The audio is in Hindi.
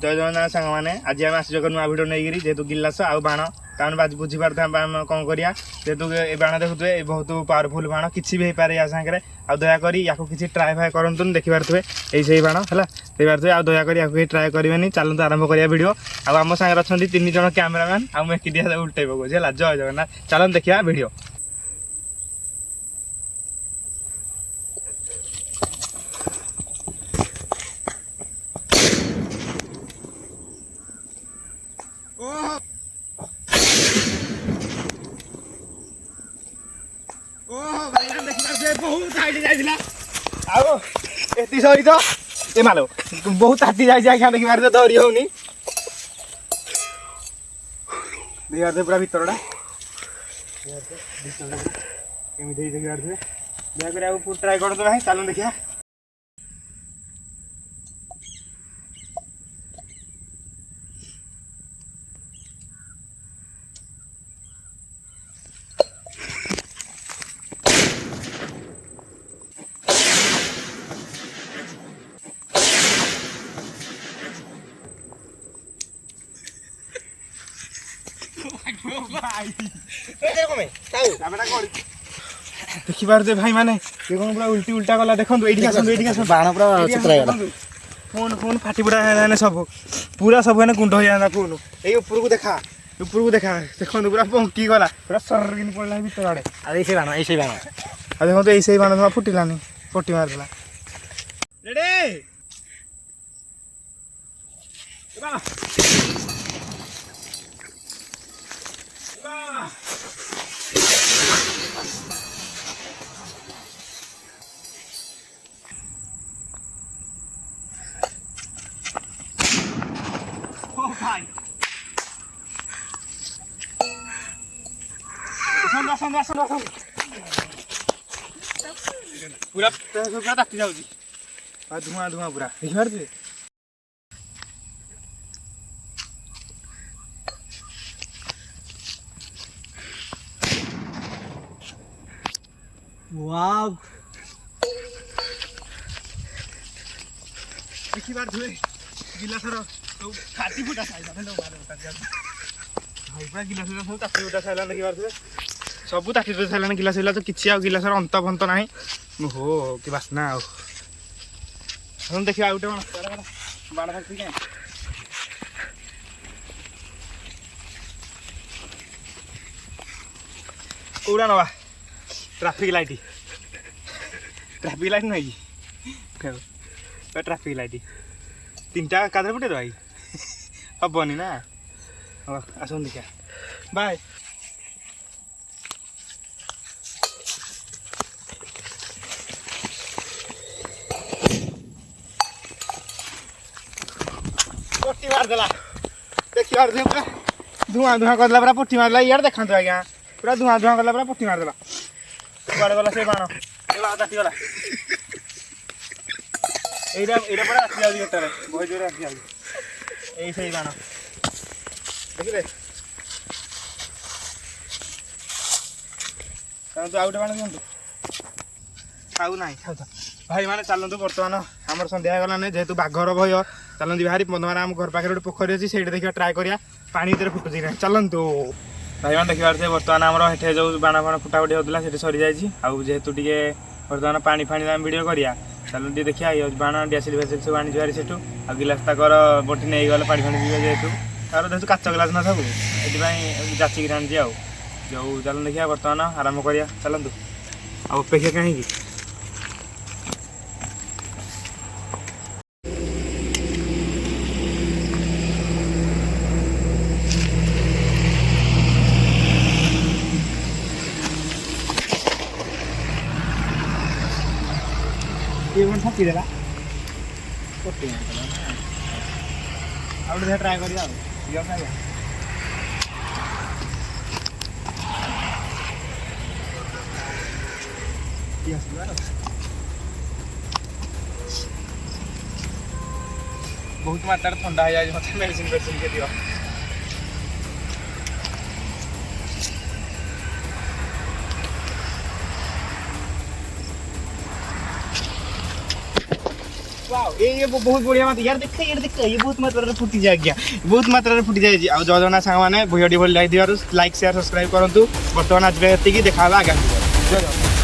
जय जगन्नाथ सांग मैंने आज आम आस नुआ भिड नहीं जेहेतु गिलास आउ बाण ताने बुझीपार कौन करिया जेहेतु ए बाण देखुए बहुत पावरफुल बाण किसी भी पारे या सागर आ दयाक या किसी ट्राए फाए करूँ देखिपे यही बाण है देखिपे आ दयाक या ट्राए करेंगे चलते आरंभ करिया वीडियो आम सागर अच्छा 3 जन कैमेरामैन आम एकिटिया उल्टे पकाऊँ है जय जगन्नाथ चलते देखिए वीडियो। बहुत हाइट जाइला आउ एती सहित ए मालो बहुत हाथी जाई आज्ञा देखि मार धरी होनी देखिबार से पूरा भितरटा केମିତି देखिबार से दया कर आउ ट्राई कर दो भाई चलो देखिया। देखिपारे भाई माने कौन पूरा उल्टी उल्टा गला देखो बाण पूरा चित्र फोन फोन फाटी पुड़ा सब पूरा सब गुंड हो जाता फोन ये ऊपर को देखा देखो पूरा पंकी गला पूरा सर पड़ा भर आड़े बाण देखो यही बाण फुटिलानी पट्टी मारदेला रेडी पूरा पूरा ताकि जाऊँगी धुआं धुआं पूरा देखिए वाव देखिए गिलासर फाटी फुटा साइला पूरा गिलास सब ताकि फुटा साइला देखिए सब ताकि फुटा साइलान गिलास तो किसी गिलासर अंत फंत ना हो कि बासना देखिए आ गोटे बाण फाटी क्या कौड़ा नवा ट्राफिक लाइट नहीं ट्राफिक लाइट 3टा कादर पटे भाई हेनी ना आस देखा बाय पट्टी मारदेला देखिए पूरा धुआं धुआं करदेला पूरा पट्टी मारदेला यार देखा आज्ञा पूरा धुआं धुआं करला पूरा पट्टी मारदेला कुआड़े गला से बाण ताटिगला এইটা পরে আসি যাଉଛି এটারে ବହୁତ ଜୋରେ আসি ଯାଉଛି এই ସେଇ ବାଣ ଦେଖିଲେ ଆଉ ଗୋଟେ ବାଣ ଦିଅନ୍ତୁ ଆଉ ନାହିଁ ଭାଇ ମାନେ ଚାଲନ୍ତୁ ବର୍ତ୍ତମାନ ଆମର ସନ୍ଧ୍ୟା ହେଇଗଲାନି ଯେହେତୁ ବାଘର ଭୟ ଚାଲନ୍ତୁ ବାହାରି ବର୍ତ୍ତମାନ ଆମ ଘର ପାଖରେ ଗୋଟେ ପୋଖରୀ ଅଛି ସେଇଠି ଦେଖିବା ଟ୍ରାଏ କରିବା ପାଣି ଭିତରେ ଫୁଟୁଛି ନା ଚାଲନ୍ତୁ ଭାଇମାନେ ଦେଖିପାରୁଥିବେ ବର୍ତ୍ତମାନ ଆମର ଏଠି ଯେଉଁ ବାଣ ଫାଣ ଫୁଟାଫୁଟି ହେଉଥିଲା ସେଠି ସରିଯାଇଛି ଆଉ ଯେହେତୁ ଟିକେ ବର୍ତ୍ତମାନ ପାଣି ଫାଣି ଆମେ ଭିଡ଼ିଓ କରିବା चलो टी देखिए ये बाण डियासिल फैसिल सब आनी जुआरी सेठू आ गिलास ताकर बटी नहीं गले पानी फाणी पीवे जेहेतु तार जेहतु काच गिलास ना सब ये जाचिक आनी आउ जो चलो देखिए बर्तमान आरंभ करिया चलतु अपेक्षा कहीं थकी देला ट्राए कर बहुत मात्रा ठंडा है मत मेडिसिन फेडिसिन के दियो वाओ ये बहुत बढ़िया मत यार देख ये बहुत मात्रा फुटी जाए आज्ञा बहुत मात्रा फुटी जाए आ जजना सांग मैंने भिडियो भल लाइक शेयर सब्सक्राइब करूँ बर्तमान आज देखा आगामी